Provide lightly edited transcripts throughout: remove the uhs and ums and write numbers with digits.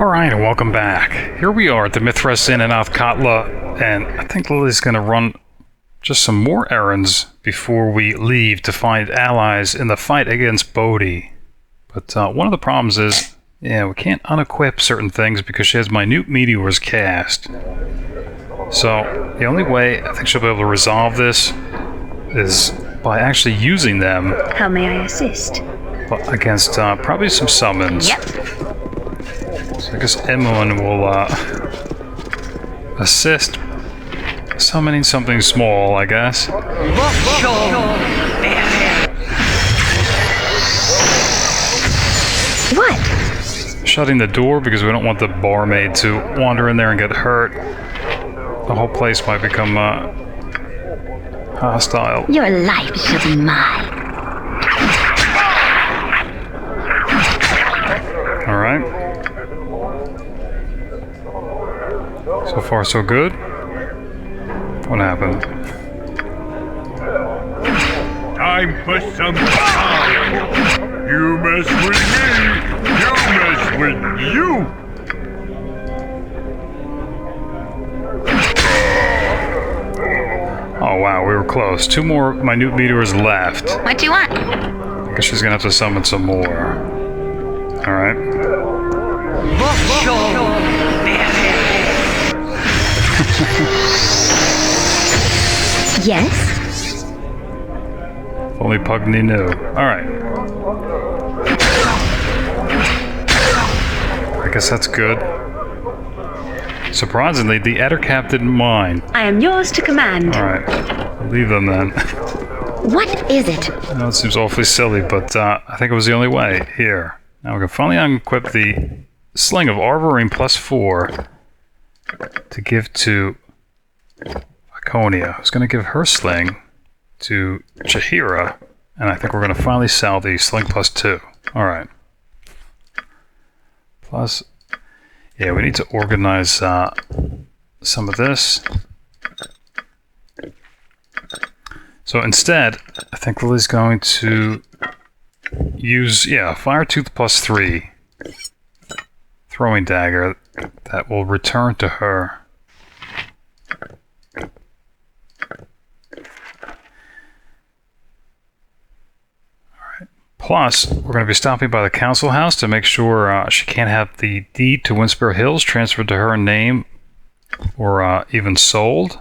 Alright, and welcome back. Here we are at the Mithrest Inn in Athkatla, and I think Lilly's going to run just some more errands before we leave to find allies in the fight against Bodhi. But one of the problems is, we can't unequip certain things because she has minute meteors cast. So the only way I think she'll be able to resolve this is by actually using them. How may I assist? Against probably some summons. Yep. So I guess Emlyn will assist summoning something small, I guess. What? Shutting the door because we don't want the barmaid to wander in there and get hurt. The whole place might become hostile. Your life shall be mine. Alright. So far, so good. What happened? Time for some fun! You mess with me, you mess with you! Oh wow, we were close. 2 more minute meteors left. What do you want? I guess she's gonna have to summon some more. Alright. Yes? If only Pugny knew. Alright. I guess that's good. Surprisingly, the Ettercap didn't mind. I am yours to command. Alright. Leave them then. What is it? I know it seems awfully silly, but I think it was the only way. Here. Now we can finally unequip the Sling of Arborine +4 to give to Iconia, who's going to give her sling to Jaheira, and I think we're going to finally sell the sling +2. Alright. Plus, yeah, we need to organize some of this. So instead, I think Lily's going to use, Fire Tooth +3 throwing dagger that will return to her. Alright. Plus, we're going to be stopping by the council house to make sure she can't have the deed to Windspear Hills transferred to her name or even sold.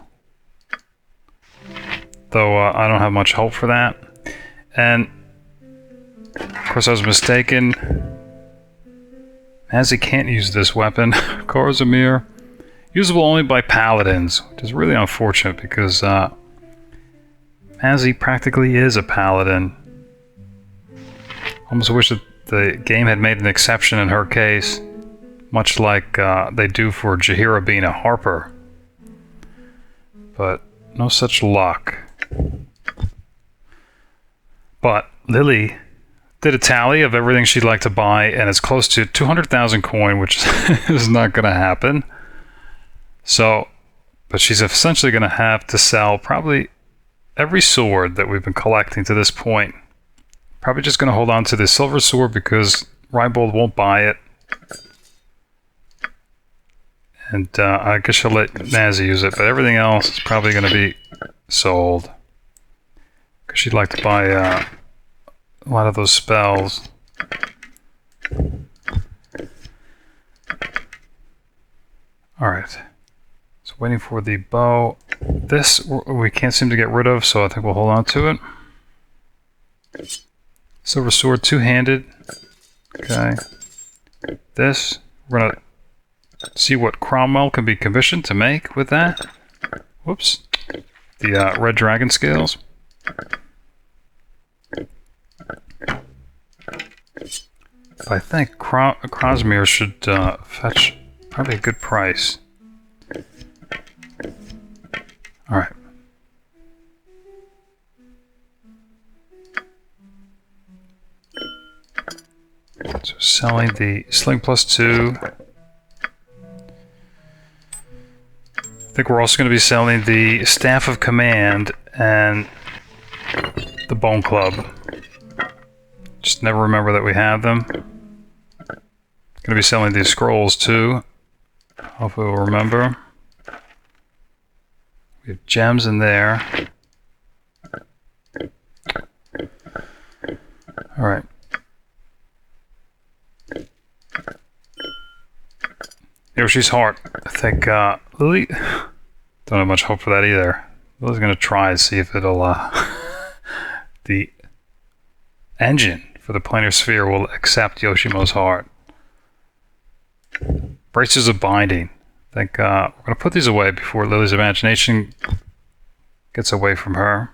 Though I don't have much hope for that. And of course I was mistaken. As he can't use this weapon, Korzimir, usable only by paladins, which is really unfortunate because Mazzy practically is a paladin. Almost wish that the game had made an exception in her case, much like they do for Jaheira being a harper. But no such luck. But Lilly did a tally of everything she'd like to buy, and it's close to 200,000 coin, which is not going to happen. So, but she's essentially going to have to sell probably every sword that we've been collecting to this point. Probably just going to hold on to the silver sword because Ribald won't buy it. And I guess she'll let Nazi use it, but everything else is probably going to be sold. Because she'd like to buy a lot of those spells. Alright. So waiting for the bow. This we can't seem to get rid of, so I think we'll hold on to it. Silver sword, two-handed. Okay. This, we're going to see what Cromwell can be commissioned to make with that. Whoops. The red dragon scales. I think Krosmir should fetch probably a good price. Alright. So selling the sling +2. I think we're also going to be selling the Staff of Command and the Bone Club. Just never remember that we have them. Gonna Gonna be selling these scrolls too. Hopefully we'll remember. We have gems in there. Alright. Yoshi's heart. I think Lily don't have much hope for that either. Lily's gonna try and see if it'll the engine for the planar sphere will accept Yoshimo's heart. Braces of binding. I think we're gonna put these away before Lily's imagination gets away from her.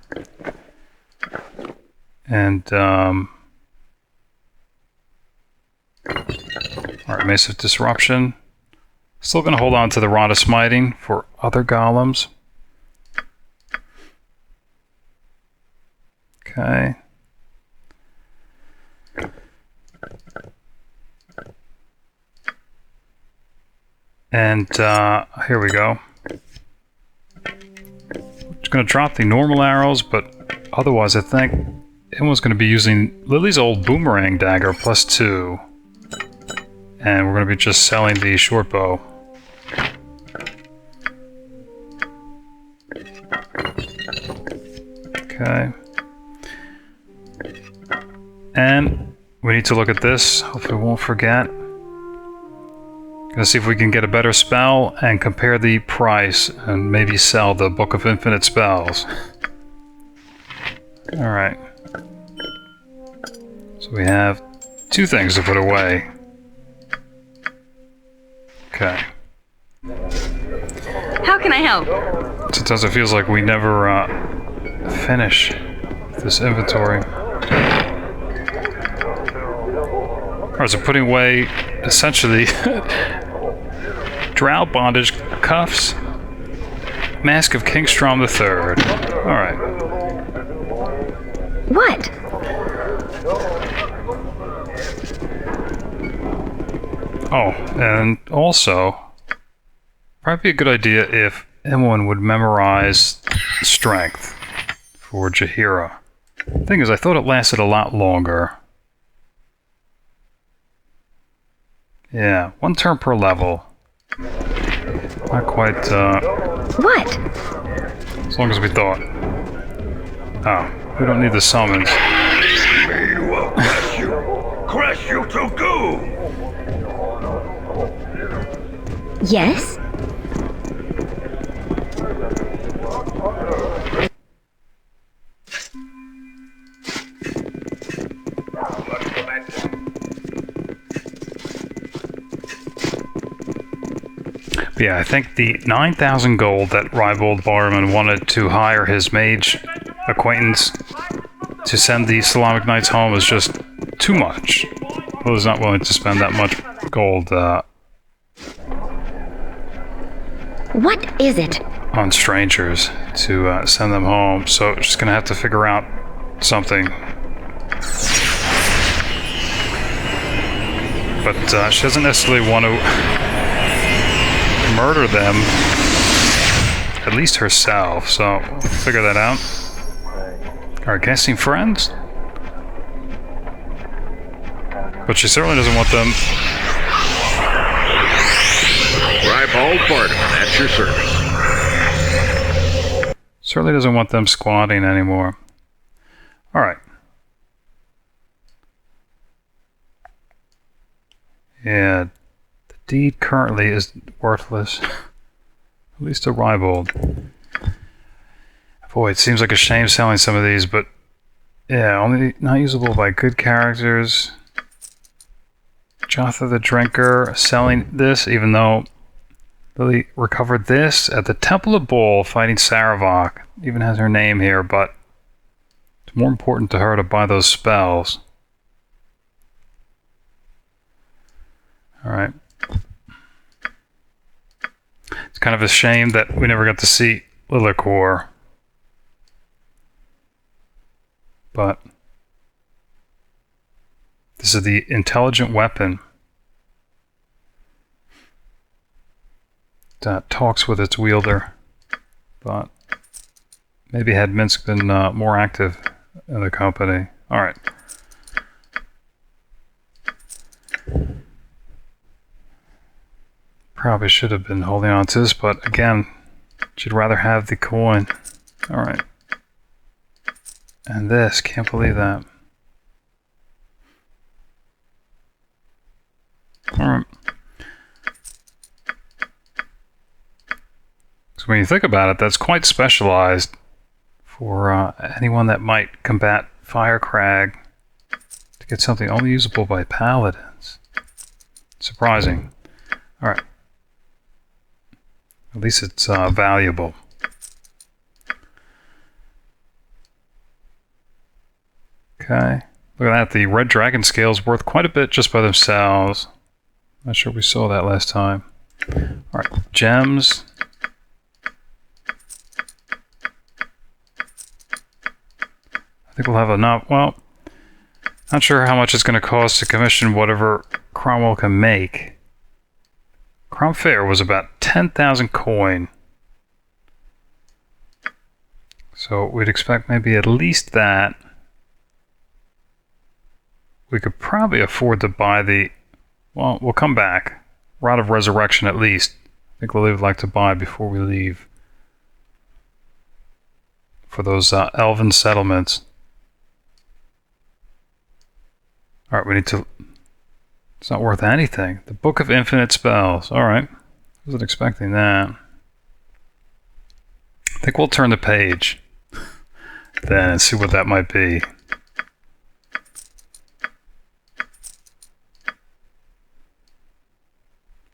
And alright, Mace of Disruption. Still gonna hold on to the Rod of Smiting for other golems. Okay. And here we go. Just gonna drop the normal arrows, but otherwise I think everyone's gonna be using Lily's old boomerang dagger +2. And we're gonna be just selling the short bow. Okay. And we need to look at this. Hopefully we won't forget. Gonna see if we can get a better spell and compare the price and maybe sell the Book of Infinite Spells. Alright. So we have 2 things to put away. Okay. How can I help? Sometimes it feels like we never finish this inventory. Alright, so putting away essentially Drow bondage cuffs, Mask of King Strom III. Alright. What? Oh, and also, probably be a good idea if anyone would memorize Strength for Jaheira. The thing is, I thought it lasted a lot longer. Yeah, 1 turn per level. Not quite, What? as long as we thought. Oh, we don't need the summons. We will crush you. Crush you to goo. Yes? But yeah, I think the 9,000 gold that Ribald Barterman wanted to hire his mage acquaintance to send the Islamic Knights home is just too much. Well, he's not willing to spend that much gold What is it? on strangers to send them home, so she's gonna have to figure out something. But she doesn't necessarily want to murder them, at least herself, so we'll figure that out. Our guessing friends? But she certainly doesn't want them. Ribald Barterman at your service. Certainly doesn't want them squatting anymore. Alright. Yeah, the deed currently is worthless. At least to Ribald. Boy, it seems like a shame selling some of these, but yeah, only not usable by good characters. Jotha the Drinker selling this, even though Lily recovered this at the Temple of Bull fighting Saravok. Even has her name here, but it's more important to her to buy those spells. Alright. It's kind of a shame that we never got to see Lilikor. But this is the intelligent weapon that talks with its wielder. But maybe had Minsk been more active in the company. Alright. Probably should have been holding on to this, but again, should rather have the coin. Alright. And this, can't believe that. Alright. So when you think about it, that's quite specialized for anyone that might combat Fire Crag to get something only usable by paladins. Surprising. Alright. At least it's valuable. Okay. Look at that. The red dragon scale's worth quite a bit just by themselves. Not sure we saw that last time. Alright. Gems. I think we'll have enough. Well, not sure how much it's going to cost to commission whatever Cromwell can make. Crown Fair was about 10,000 coin. So we'd expect maybe at least that. We could probably afford to buy the... Well, we'll come back. Rod of Resurrection at least. I think Lilly would like to buy before we leave. For those elven settlements. Alright, we need to... It's not worth anything. The Book of Infinite Spells. Alright. Wasn't expecting that. I think we'll turn the page. Then and see what that might be.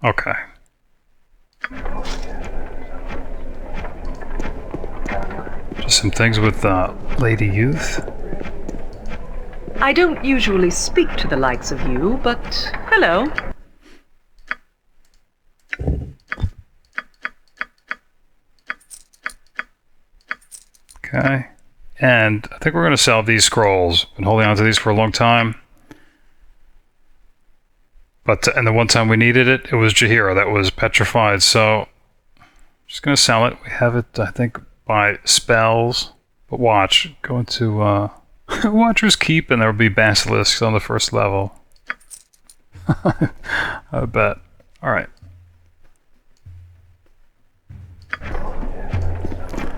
Okay. Just some things with Lady Yuth. I don't usually speak to the likes of you, but hello. Okay. And I think we're going to sell these scrolls. Been holding on to these for a long time. But, and the one time we needed it, it was Jaheira that was petrified, so I'm just going to sell it. We have it, I think, by spells. But watch, go into Watcher's Keep, and there will be basilisks on the first level. I bet. Alright.